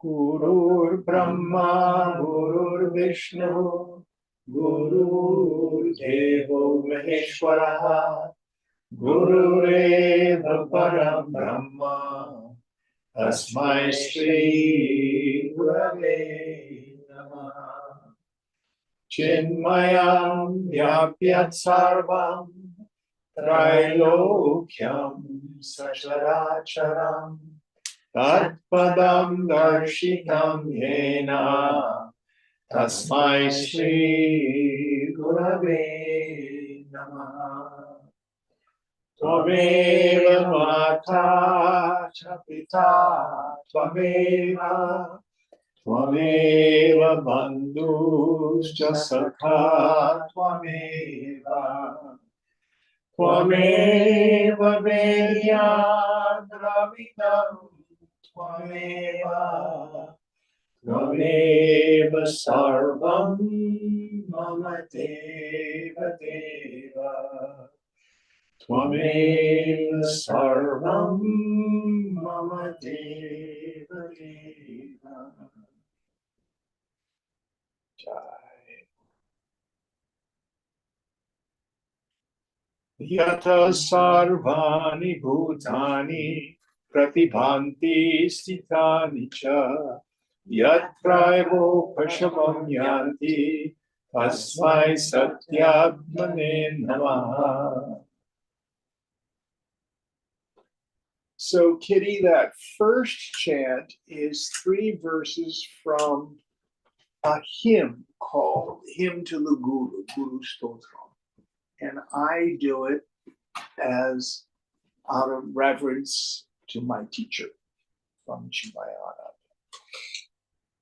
Gurur Brahma, Gurur Vishnu, Guru Devo Maheshwara, Gurureva Param Brahma, Tasmai Shri Gurave Namaha. Chinmayam Vyapyat Sarvam Trailokyam Sacharacharam Tatpadam Darshitam Yena Tasmai Shri Gurave Namaha. Tvameva Mata cha Pita Tvameva Tvameva Bandhuscha Sakha Tvameva Tvameva Vedya Dravidam Tvameva Tvameva Sarvam Mama Deva Deva Tvameva Sarvam Mama Deva Deva. Yata sarvani bhutani pratibhanti sthitani cha yatraivo pashavam yanti tasmai satyatmane namaha. So, Kitty, that first chant is 3 verses from a hymn called Hymn to the Guru, Guru Stotram. And I do it as out of reverence to my teacher from Chimayana.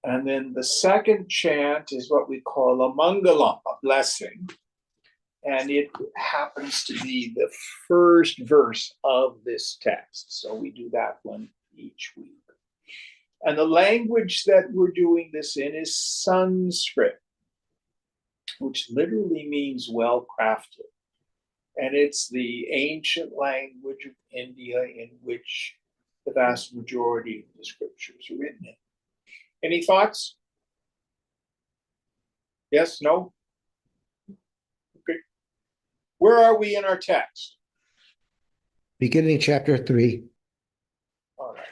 And then the second chant is what we call a mangalam, a blessing. And it happens to be the first verse of this text. So we do that one each week. And the language that we're doing this in is Sanskrit, which literally means well crafted. And it's the ancient language of India in which the vast majority of the scriptures are written in. Any thoughts? Yes, no? Okay. Where are we in our text? Beginning chapter 3. All right.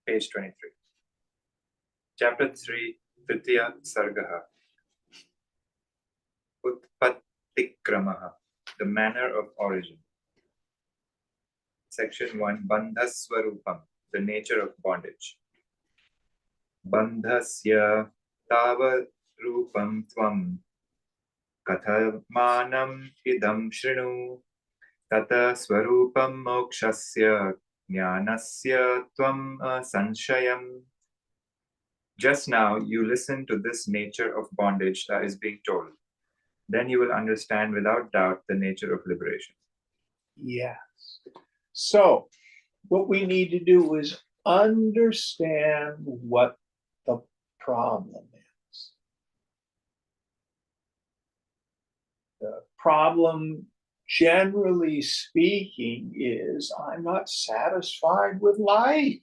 Page 23. Chapter 3, Tritiya Sargaha. Utpattikramaha, the manner of origin. Section 1, Bandhaswarupam, the nature of bondage. Bandhasya tavarupam tvam kathamanam idam shrinu tata swarupam mokshasya jnanasya tvam sanshayam. Just now you listen to this nature of bondage that is being told. Then you will understand without doubt the nature of liberation. Yes. So what we need to do is understand what the problem is. The problem, generally speaking, is I'm not satisfied with life.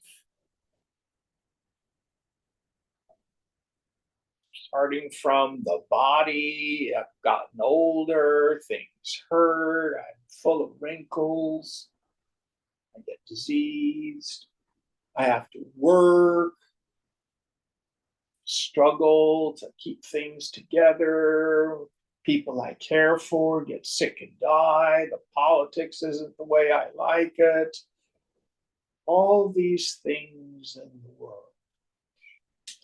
Starting from the body, I've gotten older, things hurt, I'm full of wrinkles, I get diseased, I have to work, struggle to keep things together, people I care for get sick and die, the politics isn't the way I like it. all these things in the world.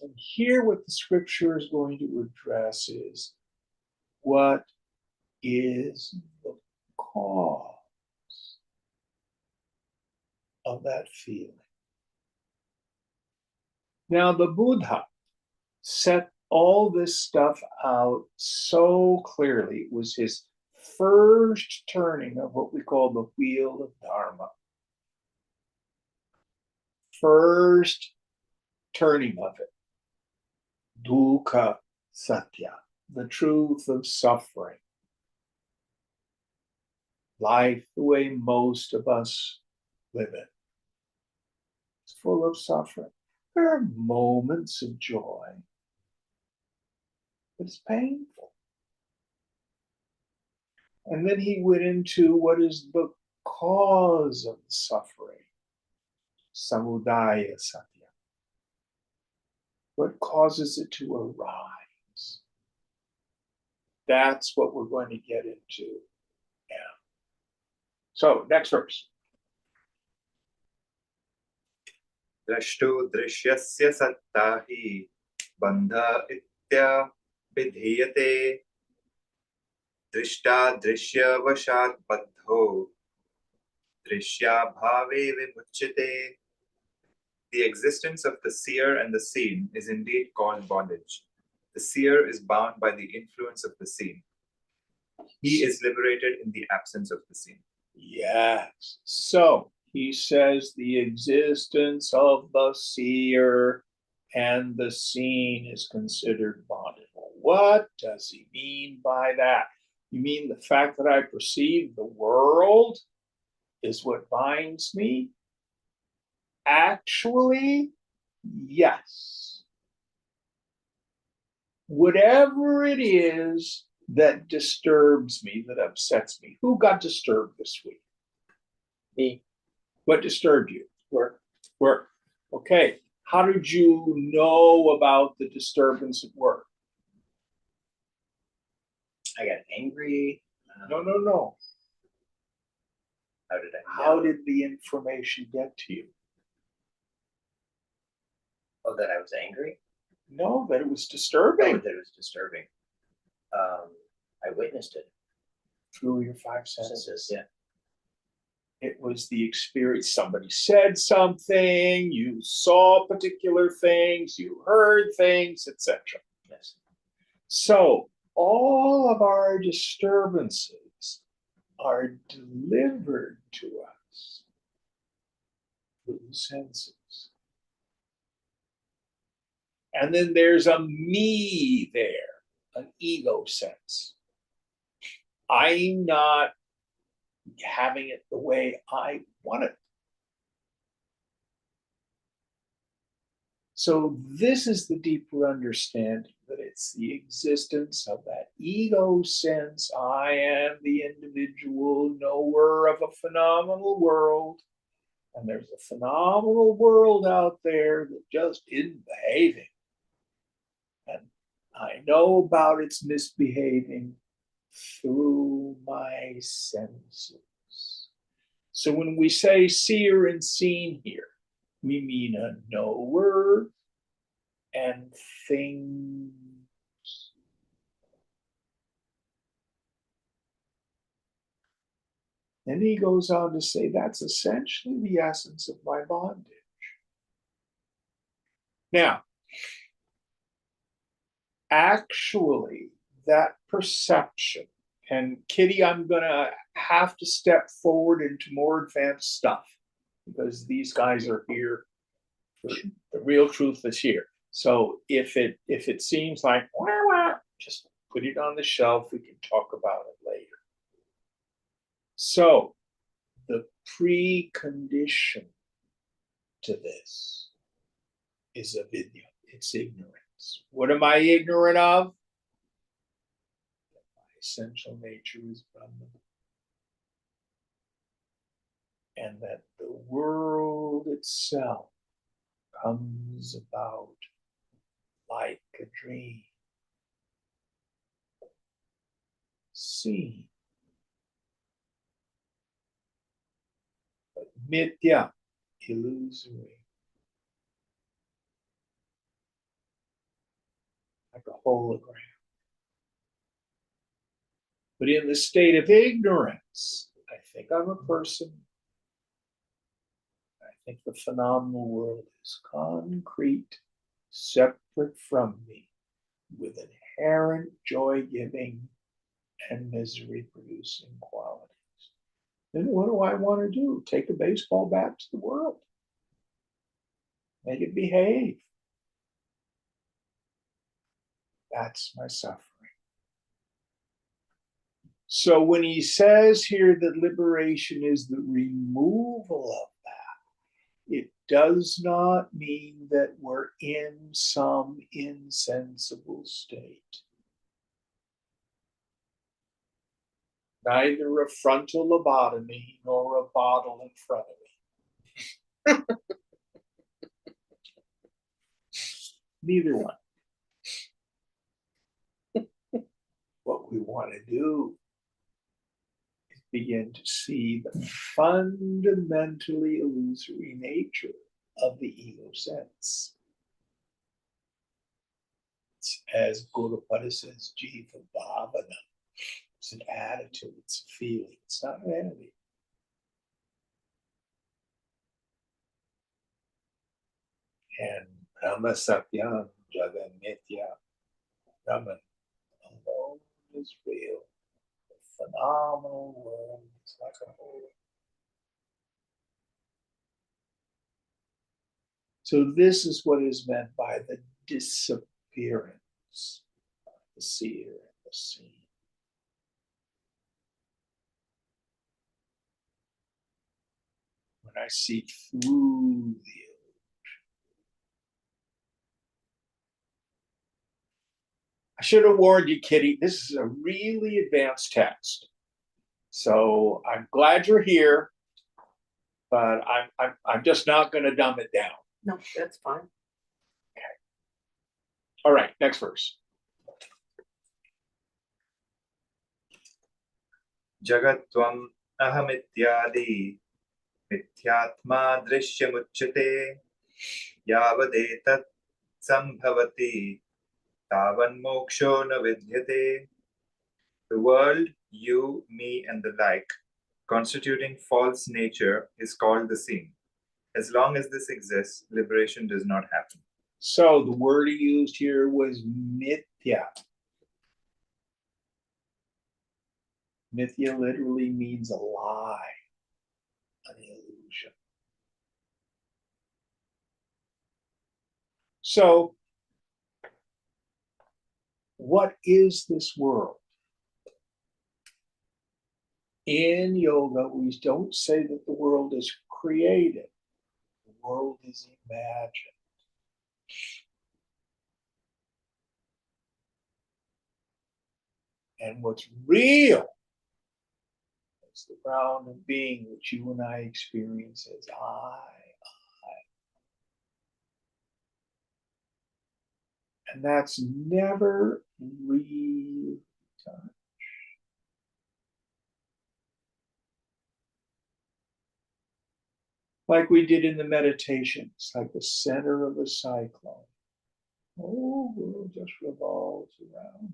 And here, what the scripture is going to address is what is the cause of that feeling. Now, the Buddha set all this stuff out so clearly. It was his first turning of what we call the wheel of Dharma. First turning of it. Dukkha Satya, the truth of suffering. Life the way most of us live it. It's full of suffering. There are moments of joy, but it's painful. And then he went into what is the cause of the suffering. Samudaya Satya. What causes it to arise? That's what we're going to get into now. So, next verse. Drashto drishyasya satta hi bandha itya vidhiyate drishta drishyavashat baddho drishya bhave vimuchyate. The existence of the seer and the seen is indeed called bondage. The seer is bound by the influence of the seen. He is liberated in the absence of the seen. Yes. So he says the existence of the seer and the seen is considered bondage. Well, what does he mean by that? You mean the fact that I perceive the world is what binds me? Actually, yes. Whatever it is that disturbs me, that upsets me. Who got disturbed this week? Me. What disturbed you? Work. Work. Okay. How did you know about the disturbance at work? I got angry. No. How did I know? How did the information get to you? Oh, that I was angry? No, that it was Oh, disturbing. that it was disturbing. I witnessed it. Through your five senses. Senses, yeah. It was the experience. Somebody said something, you saw particular things, you heard things, etc. Yes. So all of our disturbances are delivered to us through the senses. And then there's a me there, an ego sense. I'm not having it the way I want it. So this is the deeper understanding that it's the existence of that ego sense. I am the individual knower of a phenomenal world. And there's a phenomenal world out there that just isn't behaving. And I know about its misbehaving through my senses. So when we say seer and seen here, we mean a knower and things. And he goes on to say that's essentially the essence of my bondage. Now, actually, that perception, and Kitty, I'm going to have to step forward into more advanced stuff because these guys are here. The real truth is here. So if it seems like wah, wah, just put it on the shelf. We can talk about it later. So the precondition to this is avidya. It's ignorance. What am I ignorant of? That my essential nature is Brahman. And that the world itself comes about like a dream. Seen. But mithya illusory. Like a hologram. But in the state of ignorance, I think I'm a person. I think the phenomenal world is concrete, separate from me, with inherent joy-giving and misery-producing qualities. Then what do I want to do? Take a baseball bat to the world. Make it behave. That's my suffering. So when he says here that liberation is the removal of that, it does not mean that we're in some insensible state. Neither a frontal lobotomy nor a bottle in front of me. Neither one. What we want to do is begin to see the fundamentally illusory nature of the ego sense. It's, as Gaudapada says, Jiva Bhavana. It's an attitude, it's a feeling, it's not an entity. And Brahma Satyam Jagan Mithya. Brahman alone is real. The phenomenal world is like a whole. So this is what is meant by the disappearance of the seer and the seen. When I see through the I should have warned you, Kitty, this is a really advanced text. So I'm glad you're here, but I'm just not going to dumb it down. No, that's fine. All right, next verse. Jagatvam ahamityadi mithyatma drishyamutchate yavadetat sambhavati tavan moksho na vidyate. The world, you, me, and the like, constituting false nature, is called the seen. As long as this exists, liberation does not happen. So the word he used here was mithya. Mithya literally means a lie, an illusion. So what is this world? In yoga, we don't say that the world is created. The world is imagined. And what's real is the ground of being which you and I experience as I. And that's never really done. Like we did in the meditations, like the center of a cyclone. Oh, world just revolves around.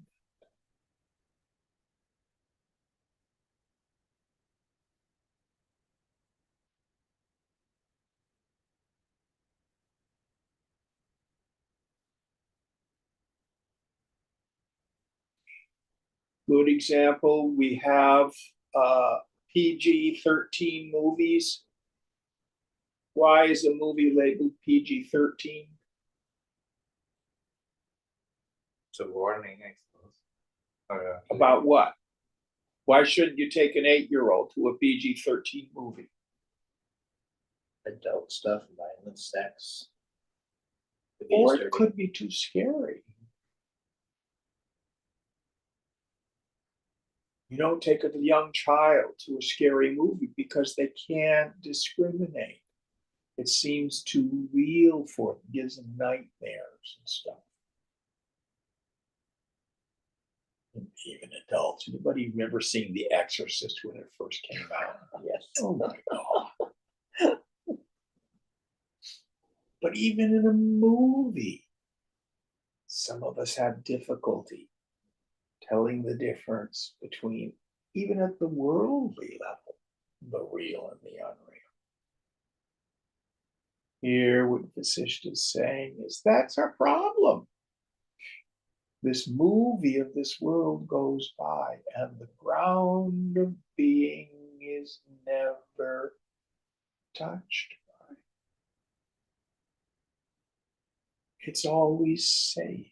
Good example, we have PG-13 movies. Why is a movie labeled PG-13? It's a warning, I suppose. Or, About what? Why shouldn't you take an 8-year-old to a PG-13 movie? Adult stuff, violence, sex. Or it could be too scary. You don't take a young child to a scary movie because they can't discriminate. It seems too real for them, it gives them nightmares and stuff. And even adults. Anybody remember seeing The Exorcist when it first came out? Yes. Oh my God. But even in a movie, some of us have difficulty telling the difference between, even at the worldly level, the real and the unreal. Here, what Vasishtha is saying is that's our problem. This movie of this world goes by, and the ground of being is never touched by. It's always safe.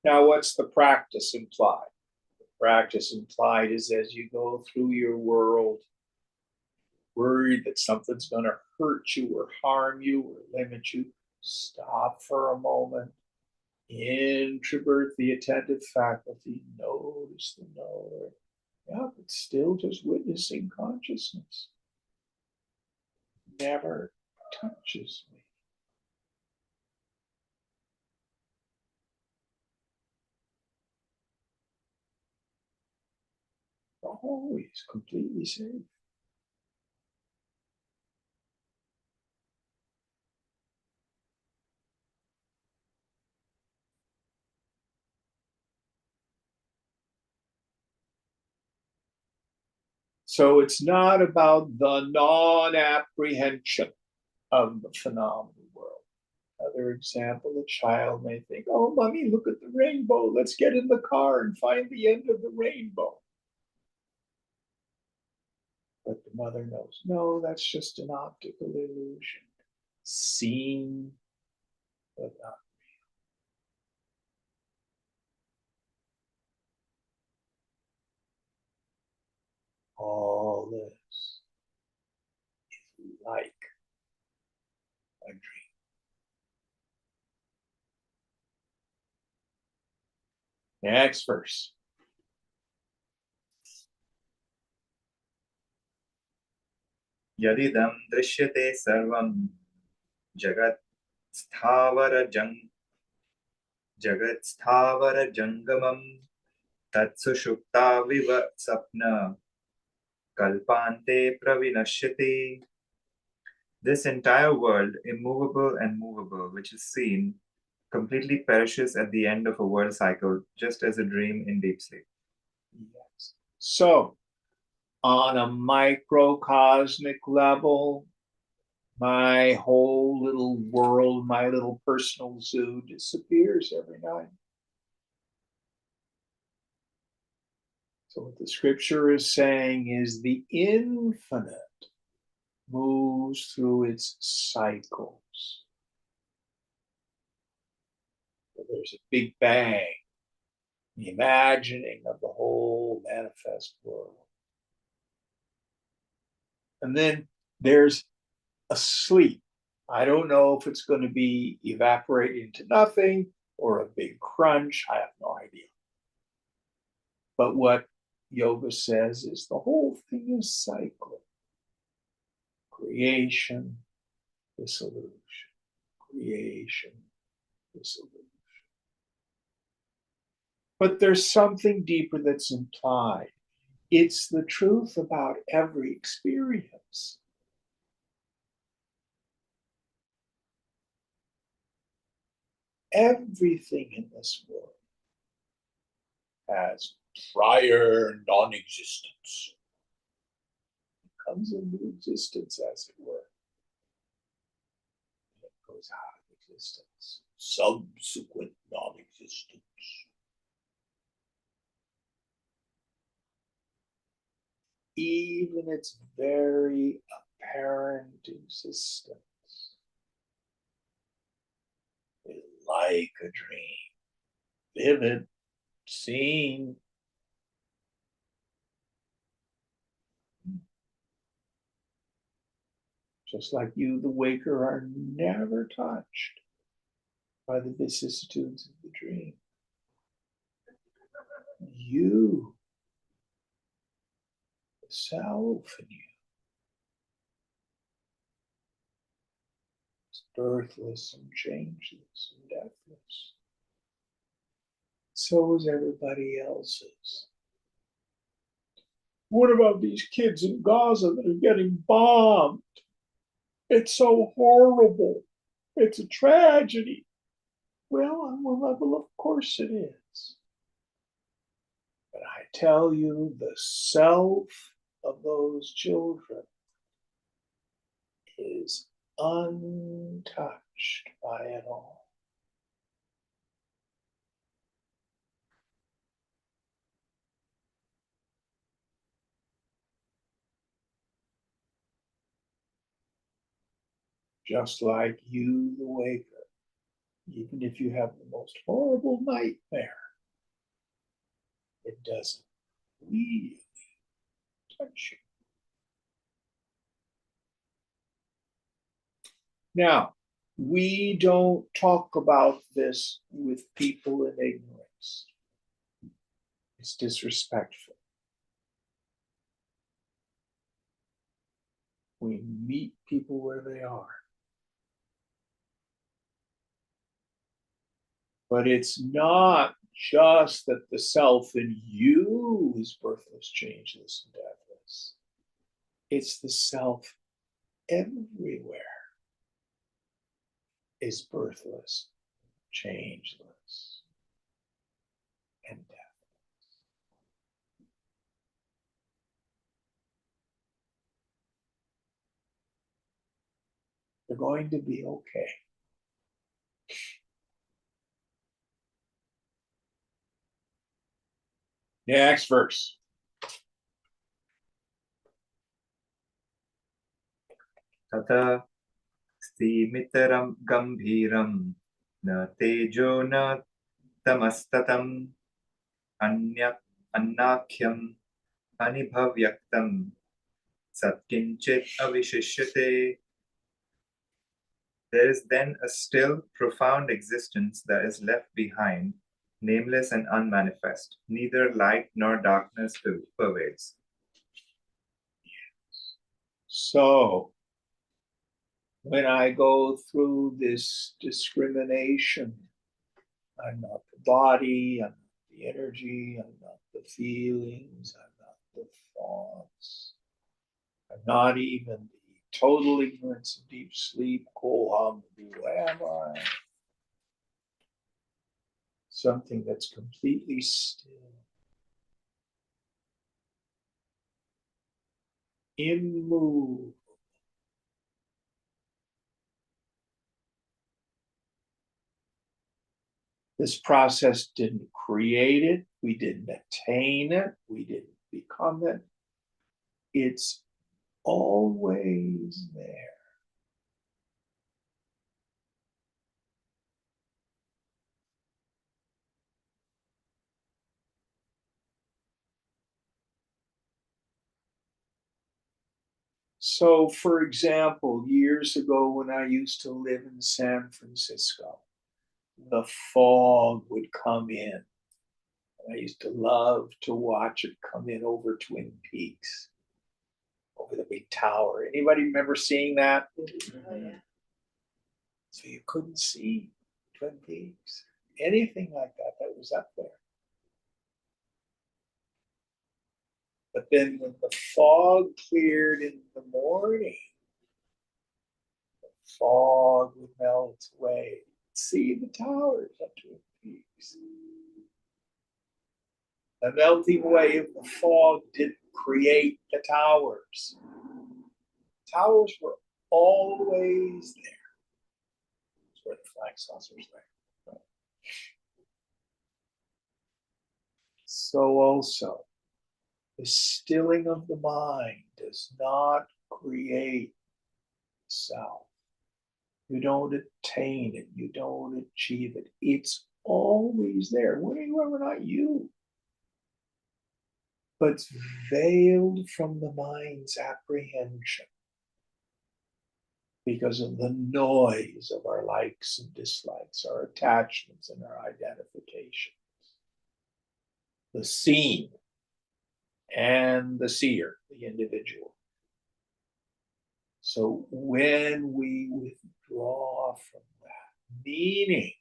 Now, what's the practice implied? The practice implied is as you go through your world, worried that something's going to hurt you or harm you or limit you, stop for a moment, introvert the attentive faculty, notice the knower. Yeah, but still just witnessing consciousness. Never touches me. Always completely safe. So it's not about the non-apprehension of the phenomenal world. Another example, a child may think, oh, mommy, look at the rainbow. Let's get in the car and find the end of the rainbow. But the mother knows, no, that's just an optical illusion. Seen, but not real. All this is like a dream. Next verse. Yadidam drishyate sarvam jagat sthavara jangamam tatsushupta viva sapna kalpante pravinashyate. This entire world, immovable and movable, which is seen, completely perishes at the end of a world cycle, just as a dream in deep sleep. Yes. So, on a microcosmic level, my whole little world, my little personal zoo disappears every night. So what the scripture is saying is the infinite moves through its cycles. So there's a big bang, the imagining of the whole manifest world. And then there's a sleep. I don't know if it's going to be evaporated into nothing or a big crunch. I have no idea. But what yoga says is the whole thing is cyclic. Creation, dissolution, creation, dissolution. But there's something deeper that's implied. It's the truth about every experience. Everything in this world has prior non-existence. It comes into existence, as it were. And it goes out of existence. Subsequent non-existence. Even its very apparent existence is like a dream, vivid, seen. Just like you, the waker, are never touched by the vicissitudes of the dream. You, the self in you, is birthless and changeless and deathless. So is everybody else's. What about these kids in Gaza that are getting bombed? It's so horrible. It's a tragedy. Well, on one level, of course it is. But I tell you, the self of those children is untouched by it all. Just like you, the waker, even if you have the most horrible nightmare, it doesn't really touch you. Now, we don't talk about this with people in ignorance. It's disrespectful. We meet people where they are. But it's not just that the self in you is birthless, changeless, and deathless. It's the self everywhere is birthless, changeless, and deathless. They're going to be okay. Next verse. Tata stimittaram gambhiram na tejo na tamastatam annakhyam anibhavyaktam satkinchit avishishyate. There is then a still, profound existence that is left behind, nameless and unmanifest. Neither light nor darkness pervades. So, when I go through this discrimination, I'm not the body, I'm not the energy, I'm not the feelings, I'm not the thoughts, I'm not even the total ignorance of deep sleep. Koham, who am I? Something that's completely still, immovable. This process didn't create it, we didn't attain it, we didn't become it. It's always there. So, for example, years ago when I used to live in San Francisco, the fog would come in. And I used to love to watch it come in over Twin Peaks, over the big tower. Anybody remember seeing that? Oh, yeah. So you couldn't see Twin Peaks, anything like that was up there. But then when the fog cleared in the morning, the fog would melt away. See the towers up Twin Peaks. The melting away of the fog didn't create the towers. Towers were always there. That's where the flag saucers were. So also, the stilling of the mind does not create self. You don't attain it. You don't achieve it. It's always there. Whenever not you. But it's veiled from the mind's apprehension because of the noise of our likes and dislikes, our attachments and our identifications. The seen and the seer, the individual. So when we withdraw from that, meaning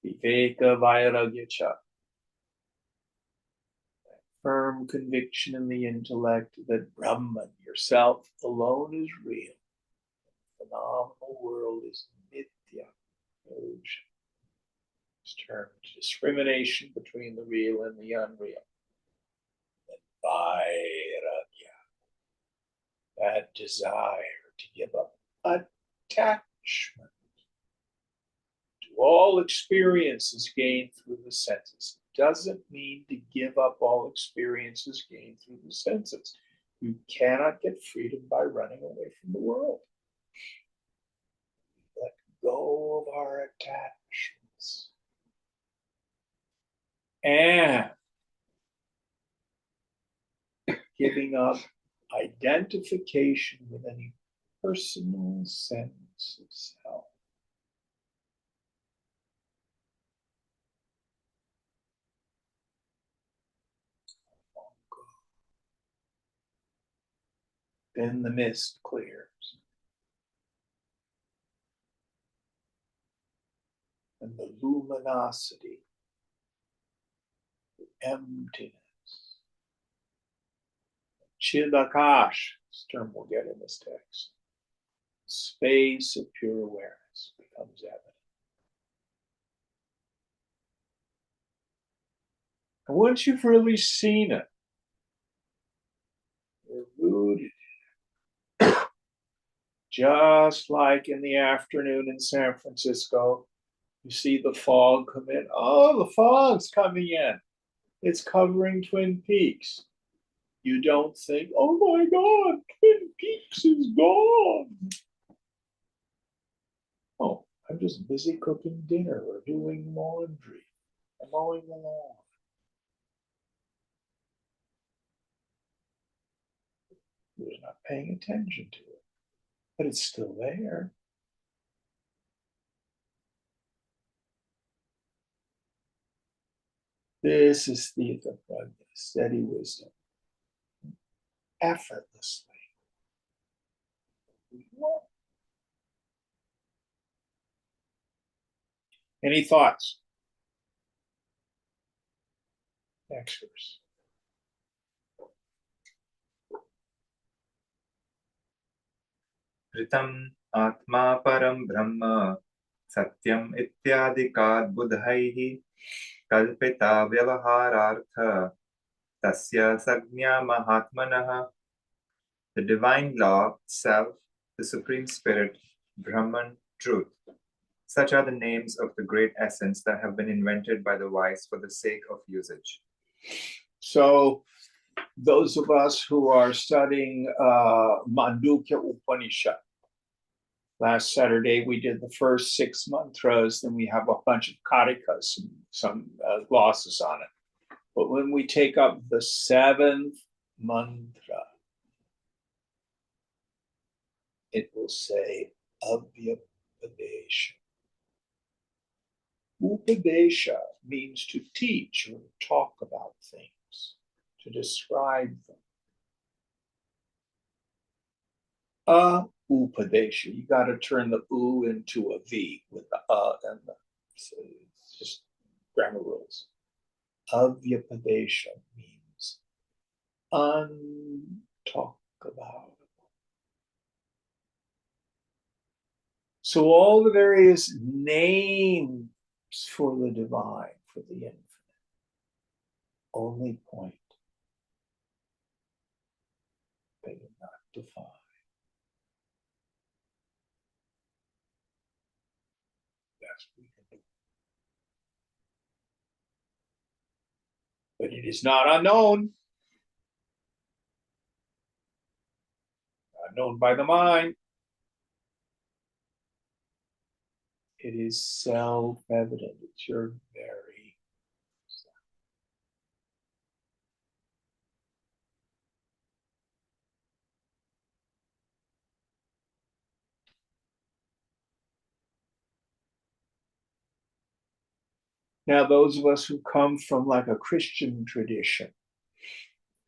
viveka vairagya cha, firm conviction in the intellect that Brahman, yourself alone, is real. The phenomenal world is mithya, illusion. It's termed discrimination between the real and the unreal. And vairagya, that desire to give up attachment to all experiences gained through the senses. Doesn't mean to give up all experiences gained through the senses. You cannot get freedom by running away from the world. Let go of our attachments. And giving up identification with any personal sense of self. Then the mist clears. And the luminosity, the emptiness, Chidakash, this term we'll get in this text, space of pure awareness becomes evident. And once you've really seen it, you're rooted. Just like in the afternoon in San Francisco, you see the fog come in. Oh, the fog's coming in. It's covering Twin Peaks. You don't think, oh my God, Twin Peaks is gone. Oh, I'm just busy cooking dinner or doing laundry or mowing the lawn. You're not paying attention to it, but it's still there. This is the steady wisdom. Effortlessly. Any thoughts? Next verse. Ritam atma param brahma satyam ityadikaad buddhaihi kalpita vyavaharartha tasya sagnya mahatmanaha. The divine law, self, the supreme spirit, Brahman, truth. Such are the names of the great essence that have been invented by the wise for the sake of usage. So those of us who are studying Mandukya Upanishad, last Saturday we did the first 6 mantras, then we have a bunch of karikas and some glosses on it. But when we take up the 7th mantra, it will say Avyapadesha. Upadesha means to teach or talk about things, to describe them. Upadesha, you got to turn the U into a V with the and the, so it's just grammar rules. Avyapadesha means untalk about. So all the various names for the divine, for the infinite, only point. They do not define. That's what we can do. But it is not unknown. Not known by the mind. It is self-evident. It's your very self. Now, those of us who come from like a Christian tradition,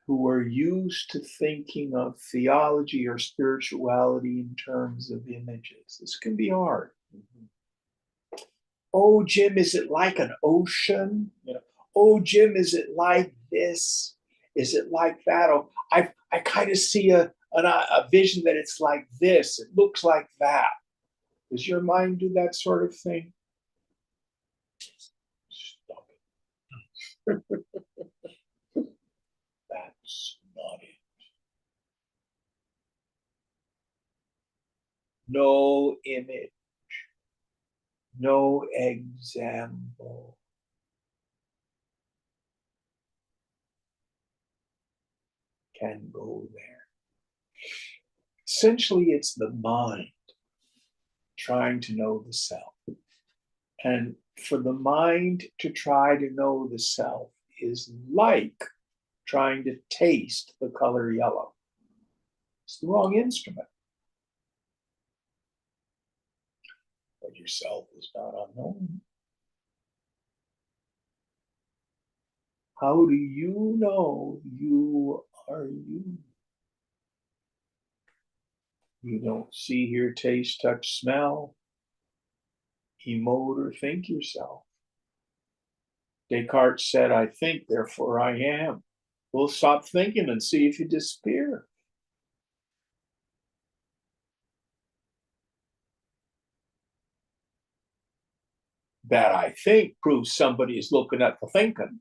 who are used to thinking of theology or spirituality in terms of images, this can be hard. Oh, Jim, is it like an ocean? You know, oh, Jim, is it like this? Is it like that? Oh, I kind of see a vision that it's like this. It looks like that. Does your mind do that sort of thing? Stop it. That's not it. No image, no example. Can go there. Essentially, it's the mind trying to know the self. And for the mind to try to know the self is like trying to taste the color yellow. It's the wrong instrument. But yourself is not unknown. How do you know you are you? You don't see, hear, taste, touch, smell, emote, or think yourself. Descartes said, I think, therefore I am. Well, stop thinking and see if you disappear. That I think proves somebody is looking at the thinking.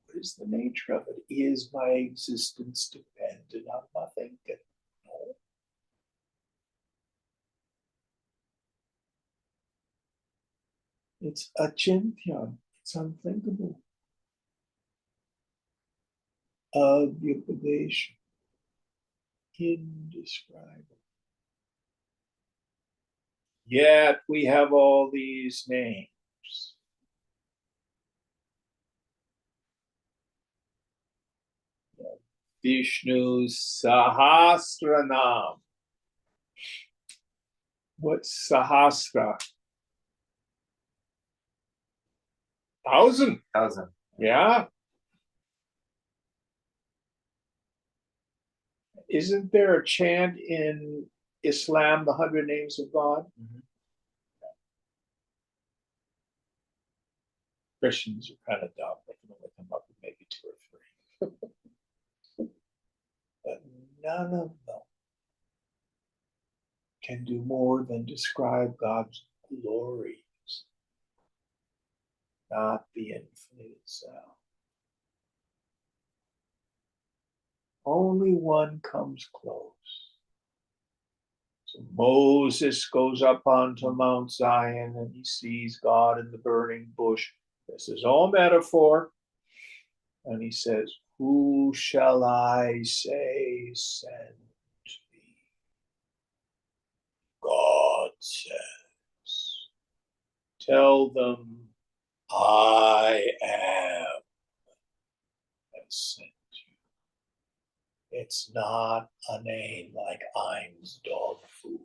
What is the nature of it? Is my existence dependent on my thinking? No. It's achintya. It's unthinkable. Avyupadesha. Indescribable. Yet we have all these names. Vishnu's Sahasranam. What's Sahasra? 1,000. 1,000. Yeah. Isn't there a chant in Islam, the 100 names of God? Mm-hmm. Christians are kind of dumb. They can only come up with maybe 2 or 3. But none of them can do more than describe God's glories, not the infinite itself. Only one comes close. So Moses goes up onto Mount Zion and he sees God in the burning bush. This is all metaphor. And he says, who shall I say sent me? God says, tell them I am that sent you. It's not a name like Ein's dog food.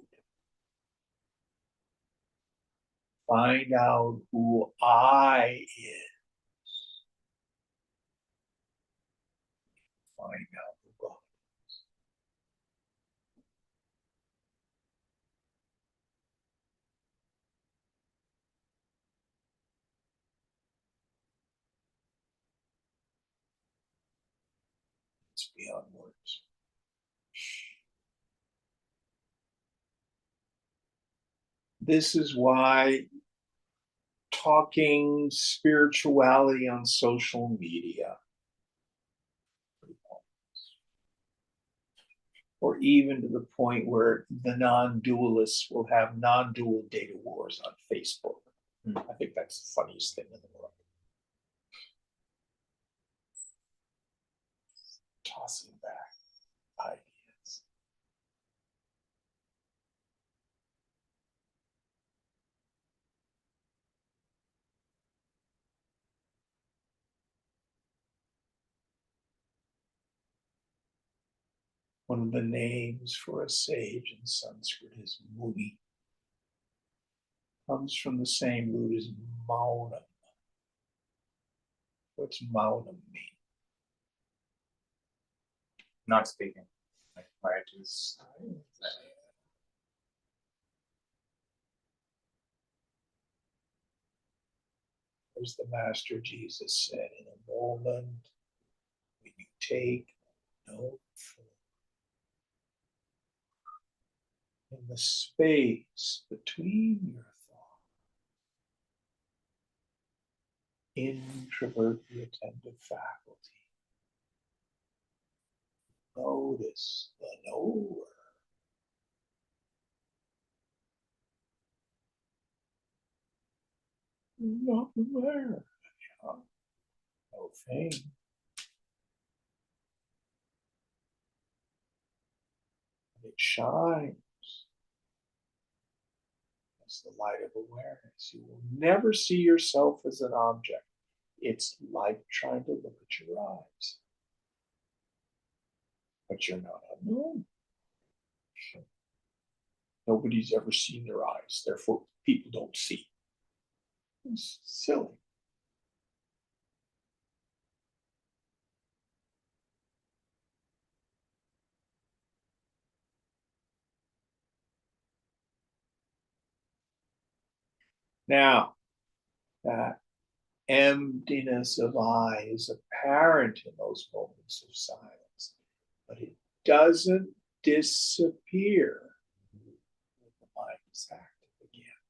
Find out who I is. Find out who God is. It's beyond words. This is why talking spirituality on social media, or even to the point where the non-dualists will have non-dual data wars on Facebook. I think that's the funniest thing in the world. Tossing back ideas. One of the names for a sage in Sanskrit is Muni. Comes from the same root as Maunam. What's Maunam mean? Not speaking. Like quiet is. As the Master Jesus said, in a moment we take no form. In the space between your thoughts, introvert the attentive faculty. Notice the knower. Nothing there. No thing. It shines as the light of awareness. You will never see yourself as an object. It's like trying to look at your eyes. But you're not unknown. Nobody's ever seen their eyes, therefore people don't see. It's silly. Now, that emptiness of eye is apparent in those moments of silence, but it doesn't disappear when the mind is active again.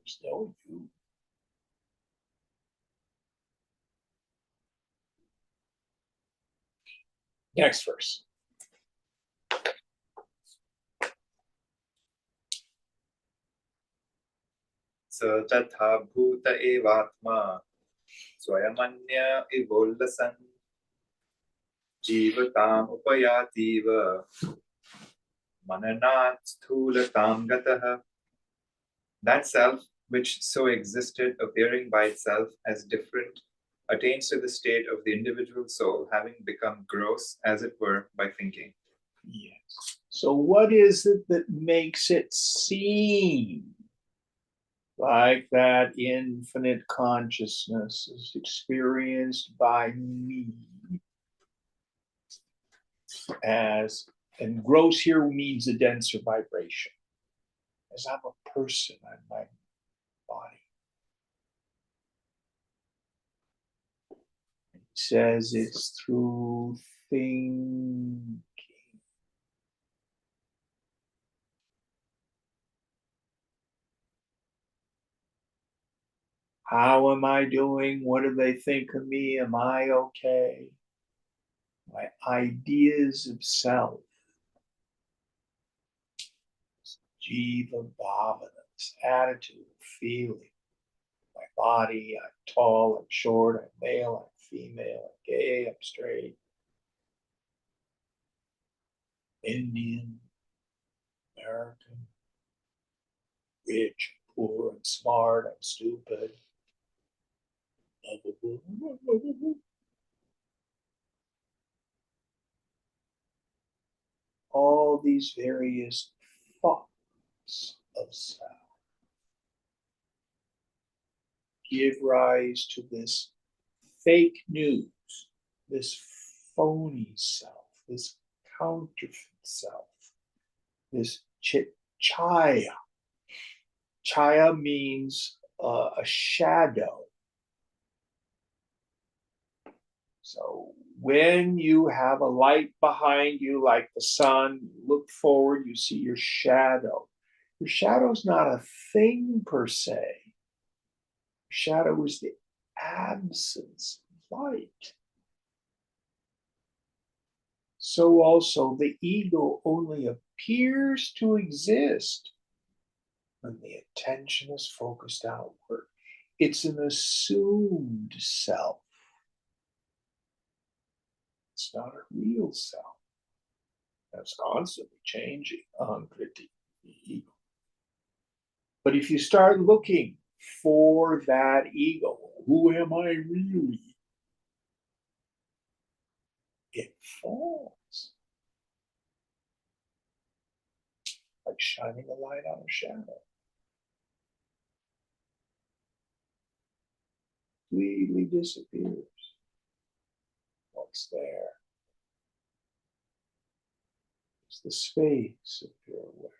There's no you. Next verse. स तथा भूत एवात्मा स्वयमन्य इवोल्लसन् जीवताम् उपयातीव मननात् स्थूलतां गतः. That self, which so existed, appearing by itself as different, attains to the state of the individual soul, having become gross, as it were, by thinking. Yes. So what is it that makes it seem like that infinite consciousness is experienced by me as, and gross here means a denser vibration, as I'm a person, I'm my body. It says it's through thinking. How am I doing? What do they think of me? Am I okay? My ideas of self. Jiva bhavana, this attitude, feeling. My body, I'm tall, I'm short, I'm male, I'm female, I'm gay, I'm straight. Indian, American, rich, poor, I'm smart, I'm stupid. All these various thoughts of self give rise to this fake news, this phony self, this counterfeit self, this chaya. Chaya means a shadow. So when you have a light behind you, like the sun, you look forward, you see your shadow. Your shadow is not a thing per se. Your shadow is the absence of light. So also the ego only appears to exist when the attention is focused outward. It's an assumed self. It's not a real self. That's constantly changing, ahankriti, the ego. But if you start looking for that ego, who am I really? It falls. Like shining a light on a shadow. Completely disappears. What's there? It's the space of pure awareness.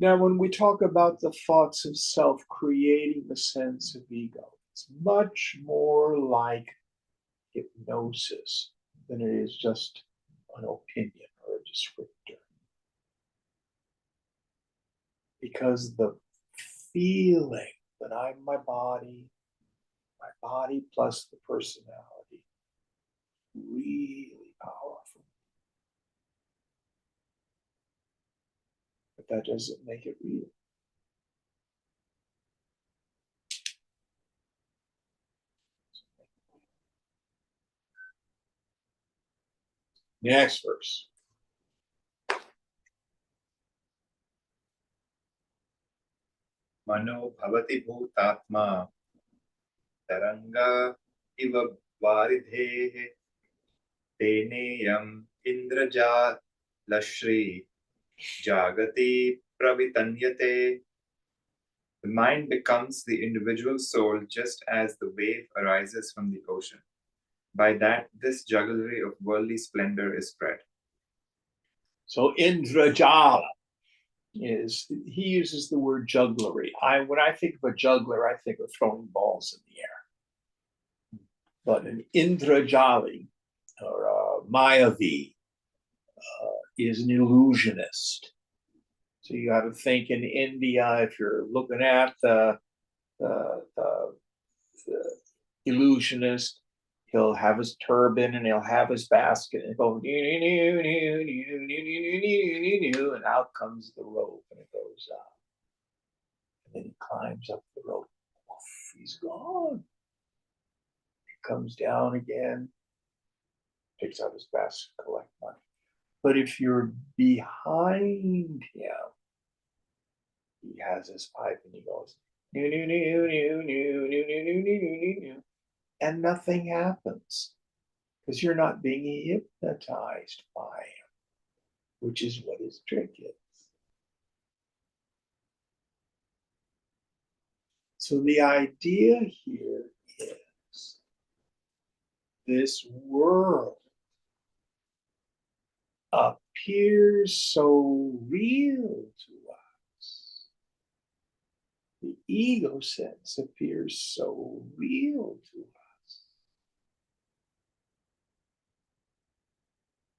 Now, when we talk about the thoughts of self creating the sense of ego, it's much more like hypnosis than it is just an opinion or a descriptor. Because the feeling that I'm my body plus the personality, really powerful. But that doesn't make it real. Next verse. Mano bhavati bhutatma taranga iva varidhehe teneyam indrajalashri jagati pravitanyate. The mind becomes the individual soul just as the wave arises from the ocean. By that, this jugglery of worldly splendor is spread. So Indrajala is, he uses the word jugglery. When I think of a juggler, I think of throwing balls in the air. But an Indrajali or a Mayavi is an illusionist. So you got to think in India, if you're looking at the illusionist, he'll have his turban and he'll have his basket and go, and out comes the rope and it goes up. And then he climbs up the rope. He's gone. He comes down again, picks up his basket, collect money. But if you're behind him, he has his pipe and he goes, and nothing happens because you're not being hypnotized by him, which is what his trick is. So the idea here is this world appears so real to us. The ego sense appears so real to us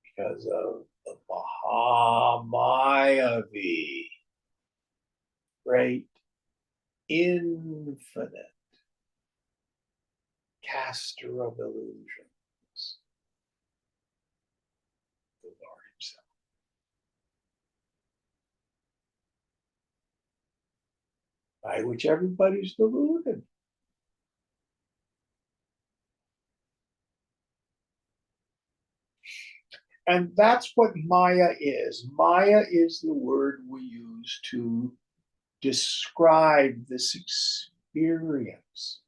because of the Mahamayavi, great, infinite caster of illusions, the Lord himself. By which everybody's deluded. And that's what Maya is. Maya is the word we use to describe this experience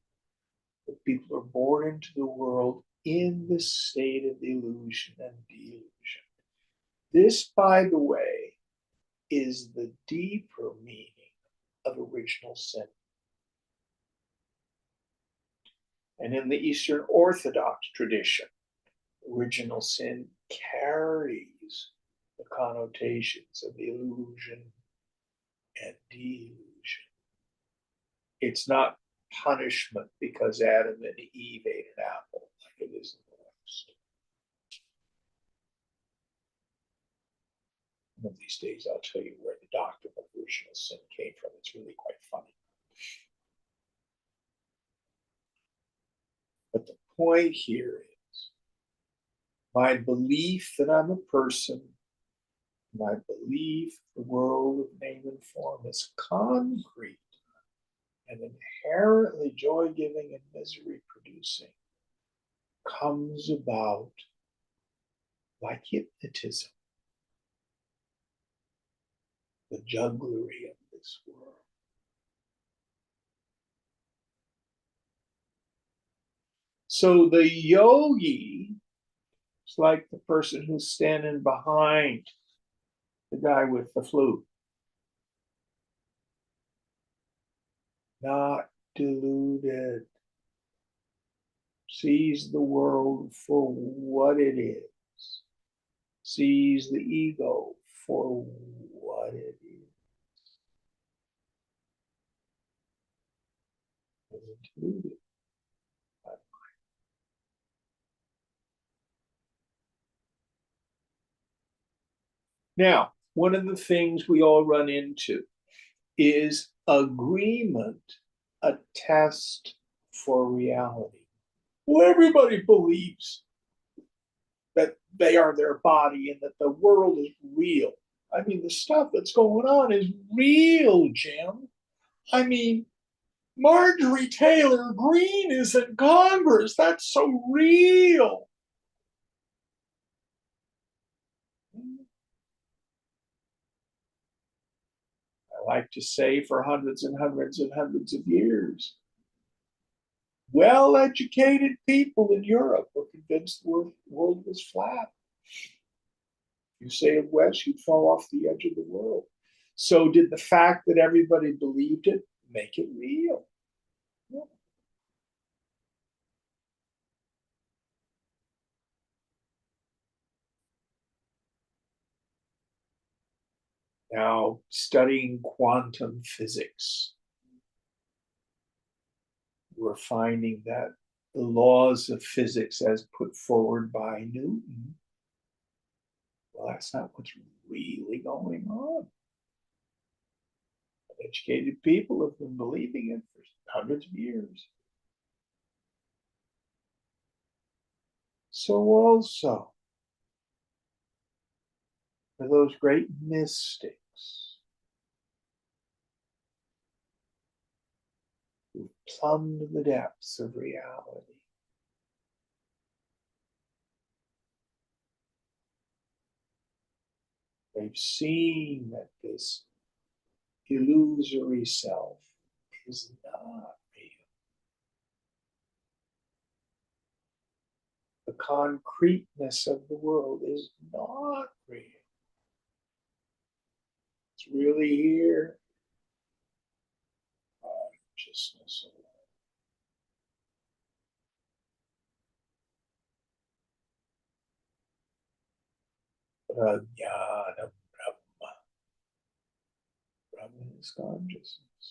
that people are born into the world in the state of illusion and delusion. This, by the way, is the deeper meaning of original sin. And in the Eastern Orthodox tradition, original sin carries the connotations of illusion and delusion. It's not punishment because Adam and Eve ate an apple like it is in the West. One of these days I'll tell you where the doctrine of original sin came from. It's really quite funny. But the point here is my belief that I'm a person, my belief the world of name and form is concrete and inherently joy-giving and misery-producing comes about like hypnotism, the jugglery of this world. So the yogi is like the person who's standing behind the guy with the flute. Not deluded, sees the world for what it is, sees the ego for what it is. included. Now, one of the things we all run into is agreement a test for reality? Well, everybody believes that they are their body and that the world is real. I mean, the stuff that's going on is real, Jim. I mean, Marjorie Taylor Greene is in Congress. That's so real. I like to say for hundreds and hundreds and hundreds of years, well-educated people in Europe were convinced the world was flat. You sailed west, you'd fall off the edge of the world. So did the fact that everybody believed it make it real? No. Now, studying quantum physics, we're finding that the laws of physics as put forward by Newton, well, that's not what's really going on. Educated people have been believing it for hundreds of years. So also, for those great mystics who plumbed the depths of reality, they've seen that this illusory self is not real. The concreteness of the world is not real. It's really here. Consciousness alone. Prajnana Brahma. Brahma is consciousness.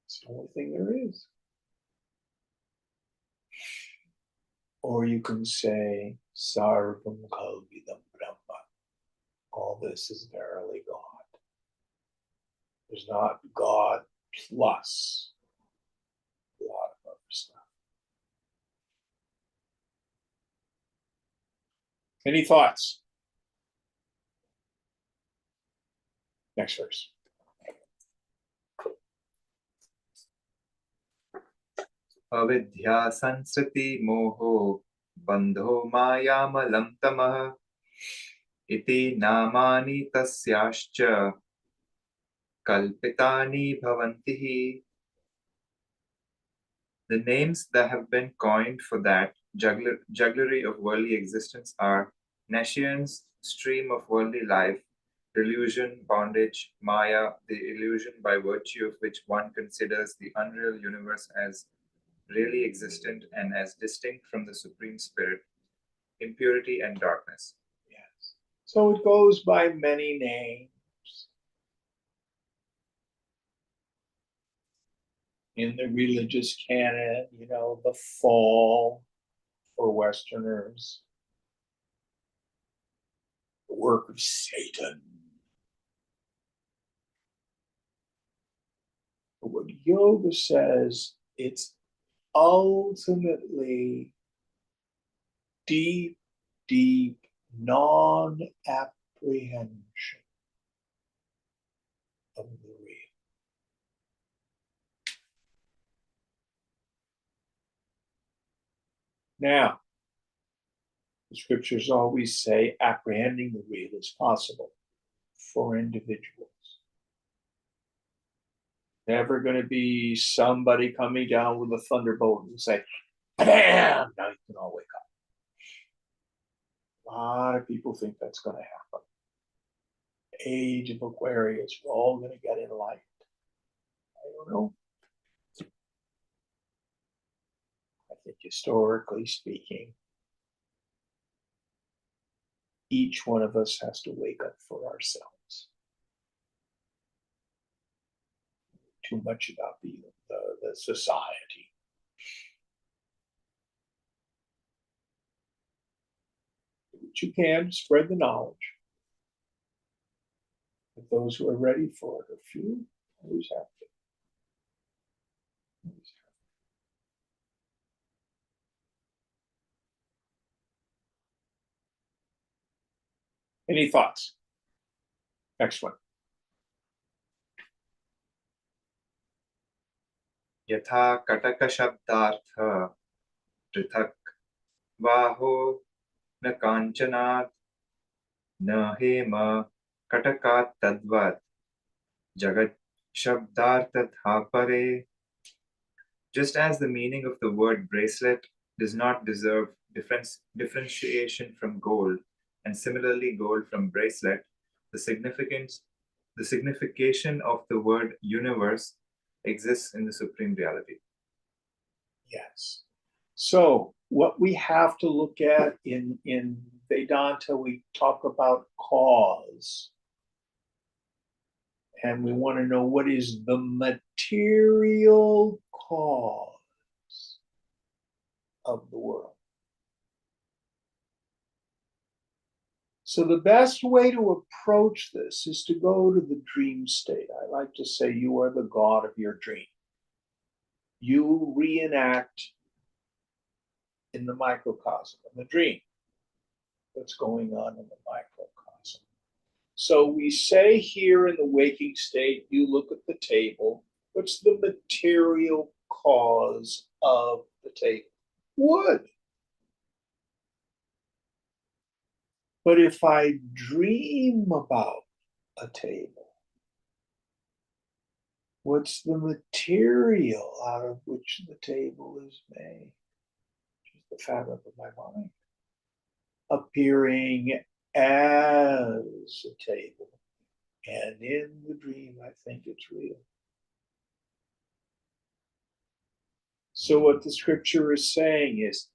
It's the only thing there is. Or you can say, Sarvam Kalvidam Brahma. All this is verily God. There's not God plus a lot of other stuff. Any thoughts? Next verse. Avidya sansriti moho bandho mayamalam tamah iti namani tasyascha kalpitani bhavantihi. The names that have been coined for that jugglery of worldly existence are nescience, stream of worldly life, delusion, bondage, maya, the illusion by virtue of which one considers the unreal universe as really existent and as distinct from the Supreme Spirit, impurity and darkness. Yes. So it goes by many names. In the religious canon, the fall for Westerners, the work of Satan. But what yoga says, it's ultimately deep, deep non-apprehension of the real. Now, the scriptures always say apprehending the real is possible for individuals. Never going to be somebody coming down with a thunderbolt and say, bam, now you can all wake up. A lot of people think that's going to happen. Age of Aquarius, we're all going to get enlightened. I don't know. I think historically speaking, each one of us has to wake up for ourselves. too much about the society. Do what you can to spread the knowledge. But those who are ready for it are few, always have to. Always have to. Any thoughts? Next one. Yatha kataka shabdartha prithak vaho na kanchanat na hema katakat tadvat jagat shabdartha dhapare. Just as the meaning of the word bracelet does not deserve differentiation from gold, and similarly gold from bracelet, the signification of the word universe exists in the supreme reality. Yes. So what we have to look at in Vedanta, we talk about cause. And we want to know what is the material cause of the world. So the best way to approach this is to go to the dream state. I like to say you are the god of your dream. You reenact in the microcosm of the dream what's going on in the microcosm. So we say here in the waking state, you look at the table. What's the material cause of the table? Wood. But if I dream about a table, what's the material out of which the table is made? The fabric of my mind, appearing as a table. And in the dream, I think it's real. So what the scripture is saying is,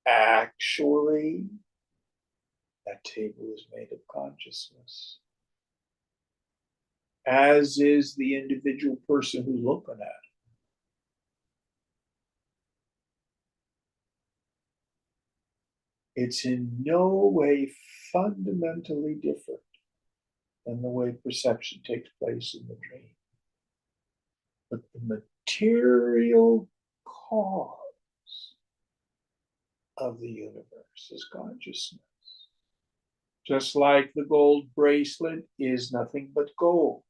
actually, that table is made of consciousness, as is the individual person who's looking at it. It's in no way fundamentally different than the way perception takes place in the dream. But the material cause of the universe is consciousness. Just like the gold bracelet is nothing but gold.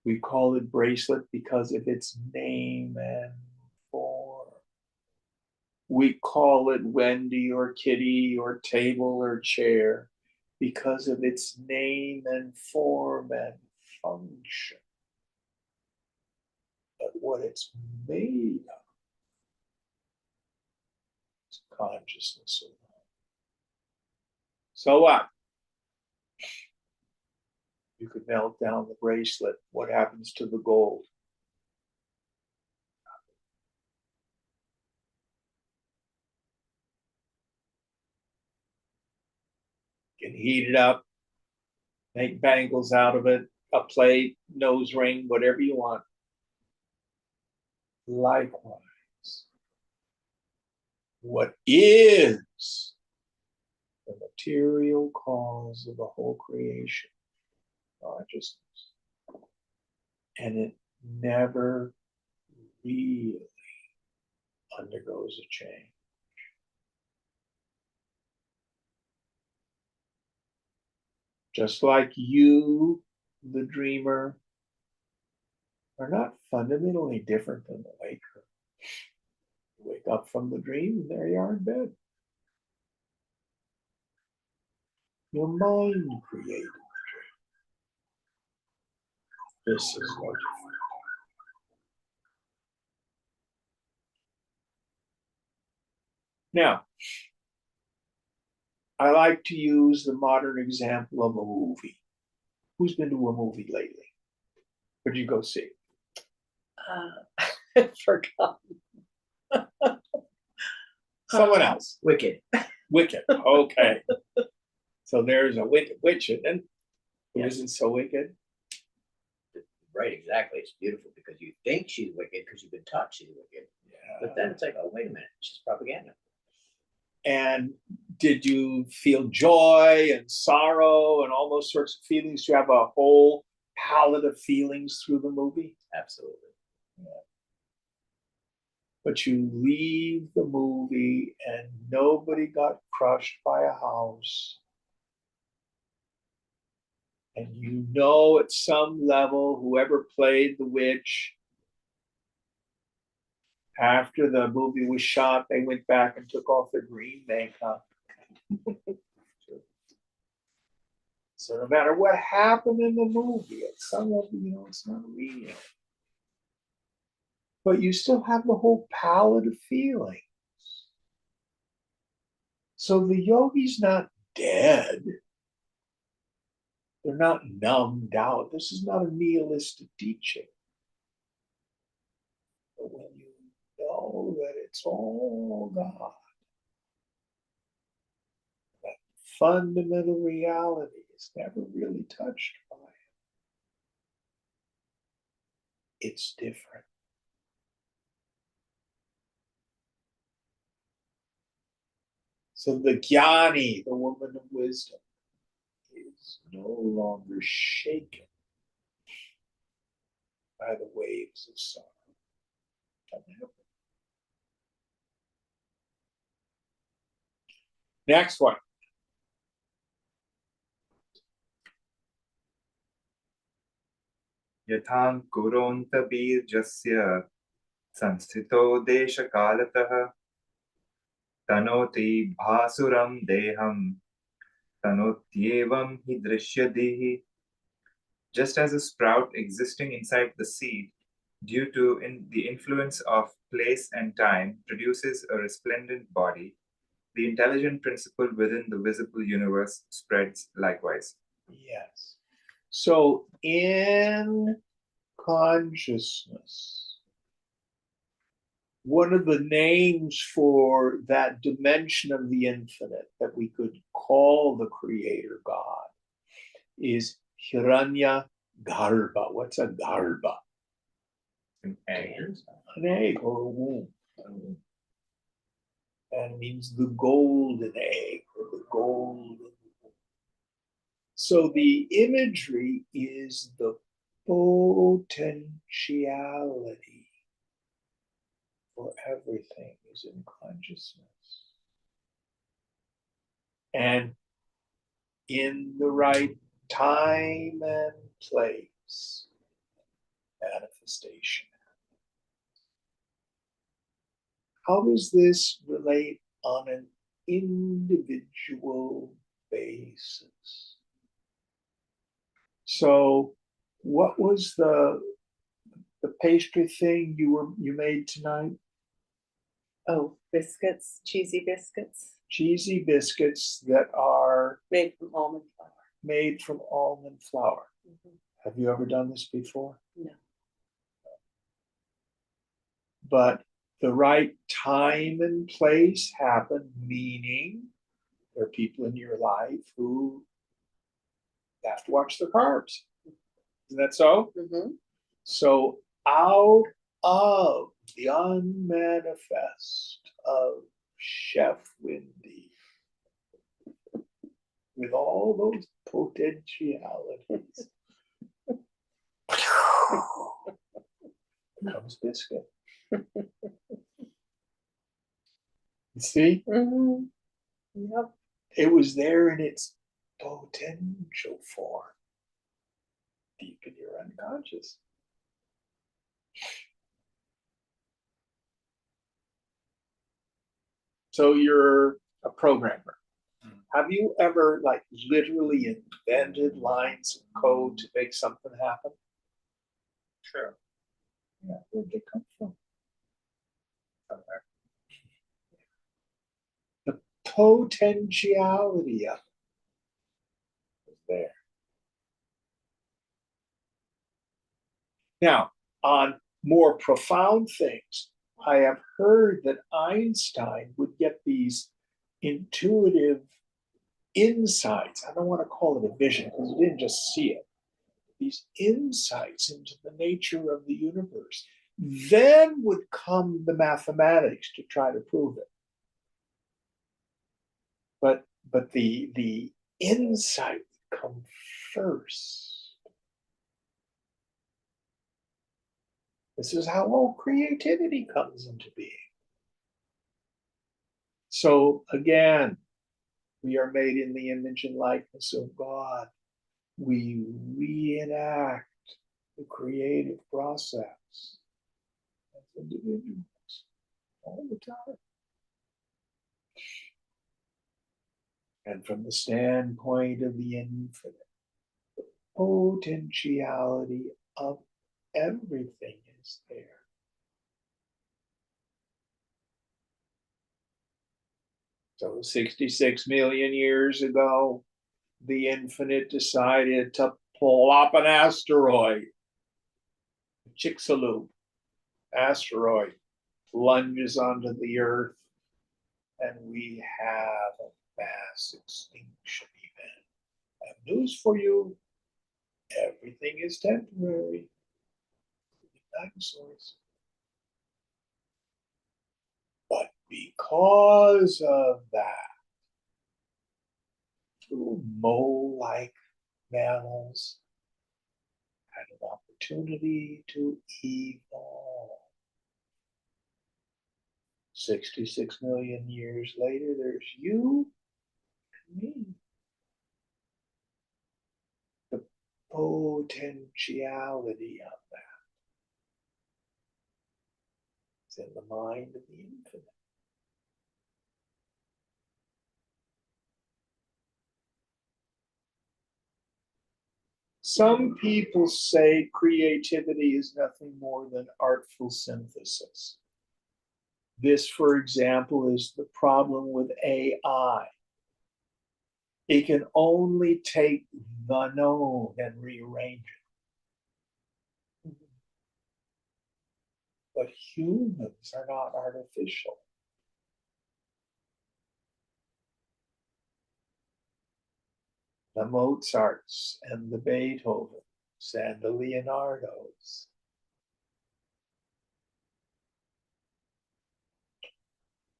We call it bracelet because of its name and form. We call it Wendy or Kitty or table or chair because of its name and form and function. But what it's made of is consciousness alone. So what? You could melt down the bracelet. What happens to the gold? You can heat it up, make bangles out of it, a plate, nose ring, whatever you want. Likewise, what is the material cause of the whole creation? Consciousness. And it never really undergoes a change. Just like you, the dreamer, are not fundamentally different than the waker. You wake up from the dream and there you are in bed. Your mind created the dream. This is no different. Now, I like to use the modern example of a movie. Who's been to a movie lately? Where did you go see? I forgot. Someone else. Wicked. Wicked. Okay. So there's a wicked witch, and then who isn't so wicked? right, exactly. It's beautiful because you think she's wicked because you've been taught she's wicked. But then it's like, oh, wait a minute, she's propaganda. And did you feel joy and sorrow and all those sorts of feelings? Do you have a whole palette of feelings through the movie? Absolutely. But you leave the movie and nobody got crushed by a house. And you know at some level, whoever played the witch, after the movie was shot, they went back and took off their green makeup. So no matter what happened in the movie, at some level, you know, it's not real. But you still have the whole palette of feelings. So the yogi's not dead. They're not numbed out. This is not a nihilistic teaching. But when you know that it's all God, that fundamental reality is never really touched by it, it's different. So the jnani, the woman of wisdom, is no longer shaken by the waves of sorrow. Next one. यथाङ्कुरोऽन्तबीजस्य संस्थितो देशकालतः तनोति भासुरं देहं तनोत्येवं हि दृश्यधीः. Just as a sprout existing inside the seed, due to the influence of place and time, produces a resplendent body, the intelligent principle within the visible universe spreads likewise. Yes. So in consciousness, one of the names for that dimension of the infinite that we could call the creator God is Hiranya Garbha. What's a Garbha? An egg. An egg or a womb. And it means the golden egg or the golden womb. So the imagery is the potentiality for everything is in consciousness. And in the right time and place, manifestation. How does this relate on an individual basis? So, what was the pastry thing you made tonight? Oh, biscuits, cheesy biscuits Cheesy biscuits that are made from almond flour. made from almond flour. Mhm. Have you ever done this before? No. But the right time and place happen, meaning there are people in your life who have to watch their carbs. Isn't that so? Mm-hmm. So out of the unmanifest of Chef Windy, with all those potentialities, comes biscuit. You see? Mm-hmm. Yep. It was there in its potential form, deep in your unconscious. So you're a programmer. Have you ever literally invented lines of code to make something happen? Sure. Yeah, where'd they come from? Somewhere. The potentiality of it is there. Now, on more profound things, I have heard that Einstein would get these intuitive insights. I don't want to call it a vision because he didn't just see it, these insights into the nature of the universe. Then would come the mathematics to try to prove it. But the insight would come first. This is how all creativity comes into being. So again, we are made in the image and likeness of God. We reenact the creative process as individuals all the time. And from the standpoint of the infinite, the potentiality of everything is there. So 66 million years ago, the infinite decided to plop an asteroid, Chicxulub asteroid, plunges onto the Earth, and we have a mass extinction event. I have news for you. Everything is temporary. Dinosaurs. But because of that, little mole-like mammals had an opportunity to evolve. 66 million years later, there's you and me. The potentiality of that is in the mind of the infinite. Some people say creativity is nothing more than artful synthesis. This, for example, is the problem with AI. It can only take the known and rearrange it. But humans are not artificial. The Mozarts and the Beethovens and the Leonardos.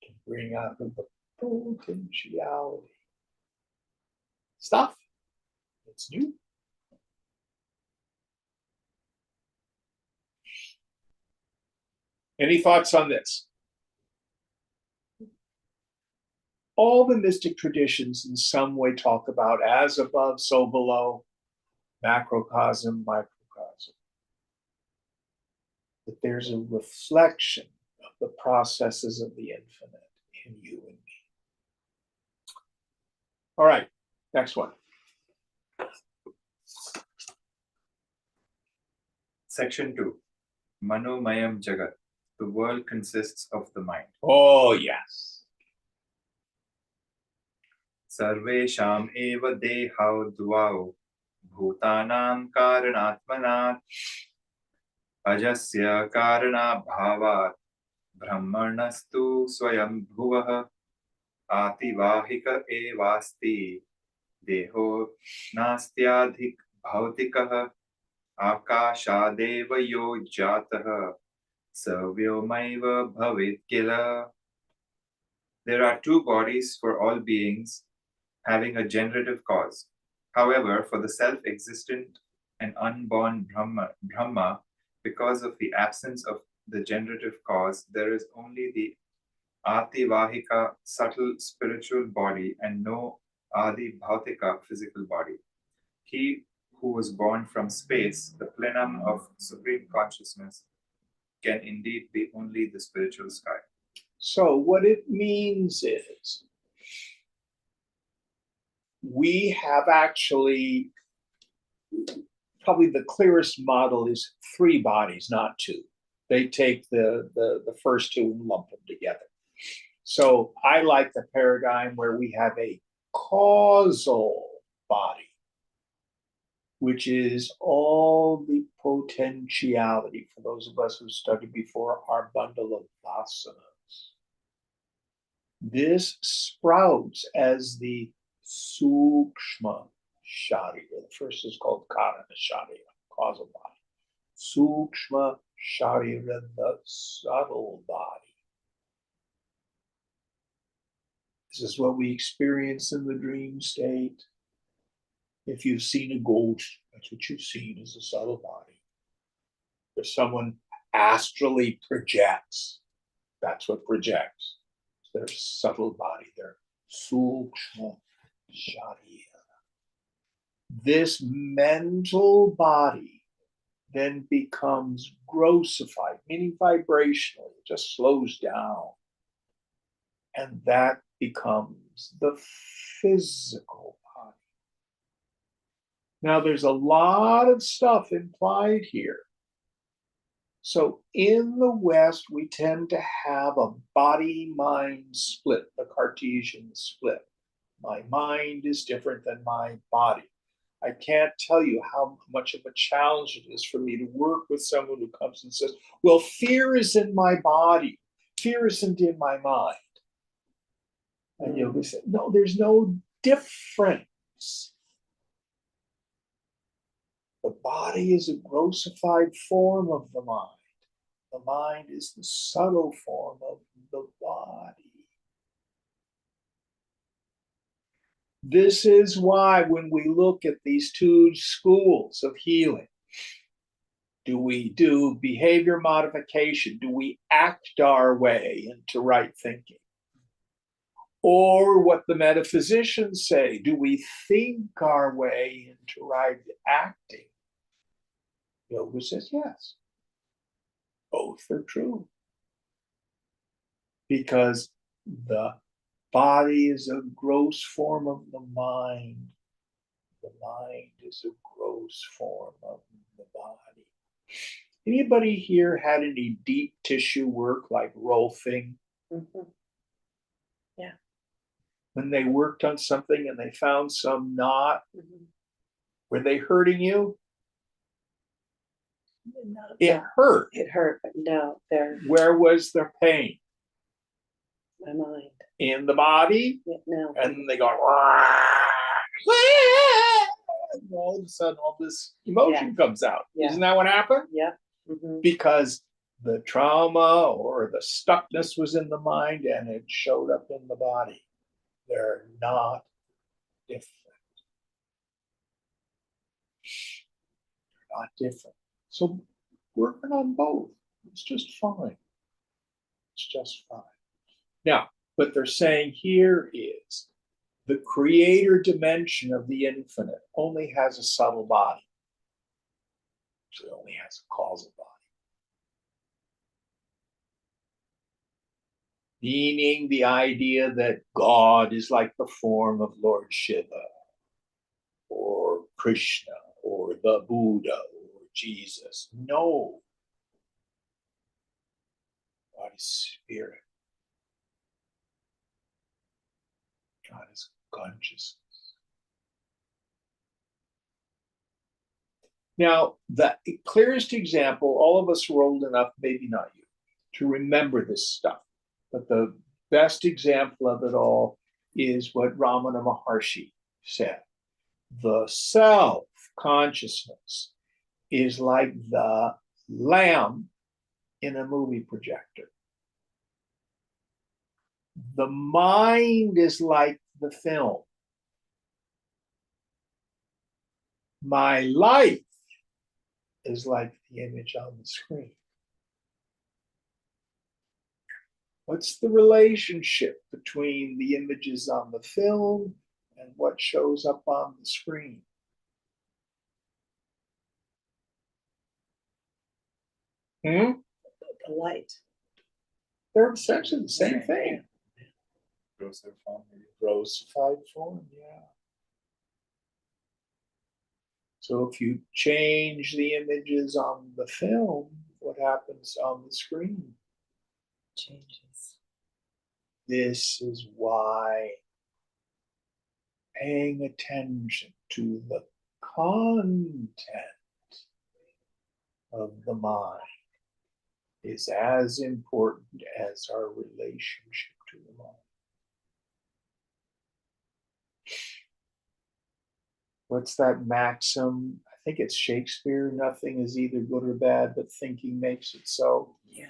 To bring out the potentiality. Stuff. It's new. Any thoughts on this? All the mystic traditions in some way talk about as above, so below, macrocosm, microcosm. That there's a reflection of the processes of the infinite in you and me. All right, next one. Section 2. Manomayam Jagat. The world consists of the mind. Oh, yes. Sarvesham eva dehau dvau bhutanam karanatmanat ajasya karana bhavat brahmanastu swayam bhuvah ativahika evasti deho nastyadhik bhautikah akashadeva yo jatah savyomaiva bhavit kila. There are two bodies for all beings, having a generative cause. However, for the self-existent and unborn Brahma, because of the absence of the generative cause, there is only the Ativahika, subtle spiritual body, and no Adi Bhautika, physical body. He who was born from space, the plenum of supreme consciousness, can indeed be only the spiritual sky. So what it means is we have actually, probably the clearest model is three bodies, not two. They take the first two and lump them together. So I like the paradigm where we have a causal body, which is all the potentiality, for those of us who studied before, our bundle of vasanas. This sprouts as the sukshma Sharira. The first is called Karana Sharira, causal body. Sukshma Sharira, the subtle body. This is what we experience in the dream state. If you've seen a ghost, that's what you've seen is a subtle body. If someone astrally projects, that's what projects. Their subtle body, their sukshma sharira. This mental body then becomes grossified, meaning vibrational, it just slows down. And that becomes the physical body. Now, there's a lot of stuff implied here. So in the West, we tend to have a body-mind split, the Cartesian split. My mind is different than my body. I can't tell you how much of a challenge it is for me to work with someone who comes and says, well, fear is in my body. Fear isn't in my mind. And yoga said, no, there's no difference. The body is a grossified form of the mind. The mind is the subtle form of the body. This is why when we look at these two schools of healing, do we do behavior modification? Do we act our way into right thinking? Or what the metaphysicians say, do we think our way into right acting? Yoga says yes. Both are true. Because the body is a gross form of the mind. The mind is a gross form of the body. Anybody here had any deep tissue work like Rolfing? Mhm. Yeah. When they worked on something and they found some knot, Mhm. were they hurting you? No, It hurt. it hurt, but no, they're Where was their pain? my mind. In the body? Yeah, no. And they go, and all of a sudden, all this emotion comes out. Yeah. Isn't that what happened? Yeah. Mhm. Because the trauma or the stuckness was in the mind and it showed up in the body. They're not different. They're not different. So working on both, it's just fine. It's just fine. Now, what they're saying here is the creator dimension of the infinite only has a subtle body. So it only has a causal body. Meaning the idea that God is like the form of Lord Shiva or Krishna or the Buddha or Jesus. No. God is spirit. God is consciousness. Now, the clearest example, all of us are old enough, maybe not you, to remember this stuff. But the best example of it all is what Ramana Maharshi said. The self consciousness is like the lamp in a movie projector. The mind is like the film. My life is like the image on the screen. What's the relationship between the images on the film and what shows up on the screen? The light. They're essentially the same thing. Grosser form, maybe. Grossified form, yeah. So if you change the images on the film, what happens on the screen? Changes. This is why paying attention to the content of the mind is as important as our relationship to the mind. what's that maxim? I think it's Shakespeare. Nothing is either good or bad, but thinking makes it so. Yeah.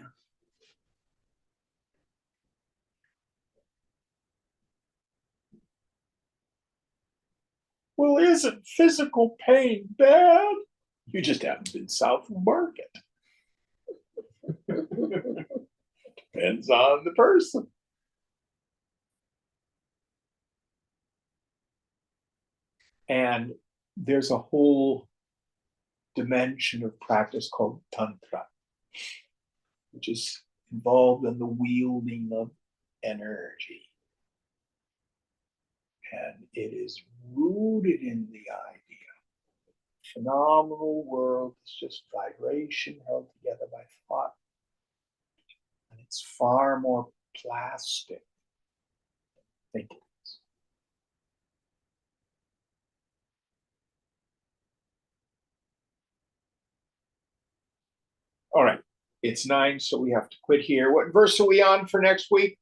Well, isn't physical pain bad? You just haven't been south of Market. Depends on the person. And there's a whole dimension of practice called Tantra, which is involved in the wielding of energy. And it is rooted in the idea. Phenomenal world is just vibration held together by thought. And it's far more plastic than thinking. All right, it's 9, so we have to quit here. What verse are we on for next week?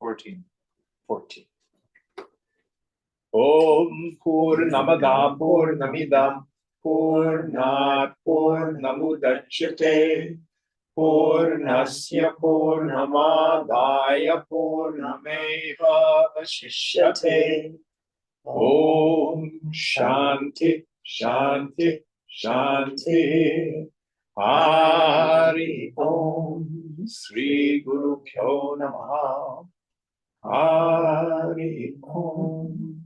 14. 14. Om Purnamada Purnamidam Purnat Purnamudachyate Purnasya Purnamadaya Purnameva Vasishyate. Om Shanti Shanti Shanti. Hari Om Sri Guru Pyo Namaha. Hari Om.